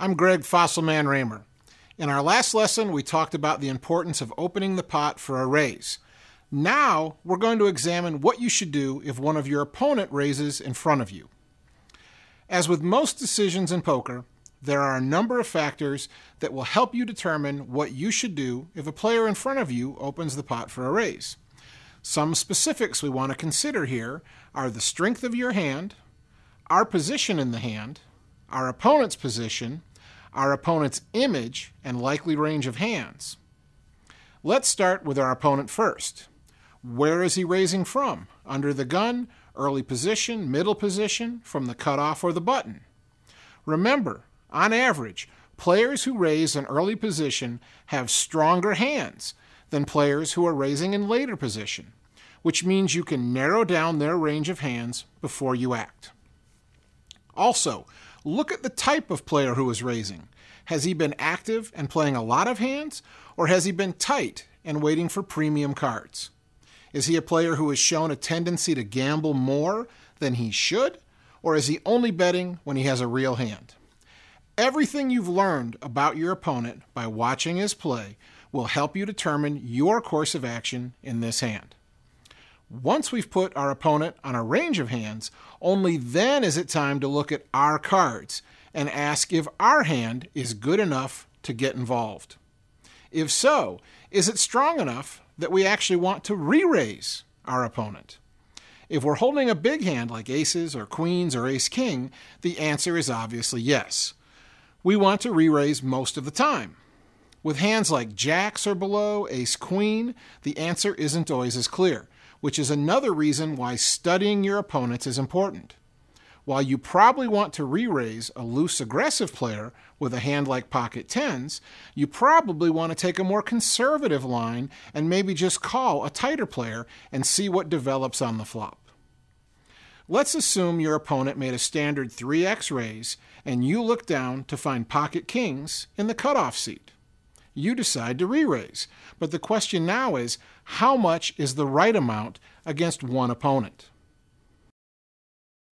I'm Greg Fossilman Raymer. In our last lesson, we talked about the importance of opening the pot for a raise. Now, we're going to examine what you should do if one of your opponent raises in front of you. As with most decisions in poker, there are a number of factors that will help you determine what you should do if a player in front of you opens the pot for a raise. Some specifics we want to consider here are the strength of your hand, our position in the hand, our opponent's position, our opponent's image, and likely range of hands. Let's start with our opponent first. Where is he raising from? Under the gun, early position, middle position, from the cutoff, or the button? Remember, on average, players who raise in early position have stronger hands than players who are raising in later position, which means you can narrow down their range of hands before you act. Also, look at the type of player who is raising. Has he been active and playing a lot of hands, or has he been tight and waiting for premium cards? Is he a player who has shown a tendency to gamble more than he should, or is he only betting when he has a real hand? Everything you've learned about your opponent by watching his play will help you determine your course of action in this hand. Once we've put our opponent on a range of hands, only then is it time to look at our cards and ask if our hand is good enough to get involved. If so, is it strong enough that we actually want to re-raise our opponent? If we're holding a big hand like aces or queens or ace-king, the answer is obviously yes. We want to re-raise most of the time. With hands like jacks or below, ace-queen, the answer isn't always as clear, which is another reason why studying your opponents is important. While you probably want to re-raise a loose aggressive player with a hand like pocket tens, you probably want to take a more conservative line and maybe just call a tighter player and see what develops on the flop. Let's assume your opponent made a standard 3x raise and you look down to find pocket kings in the cutoff seat. You decide to re-raise, but the question now is, how much is the right amount against one opponent?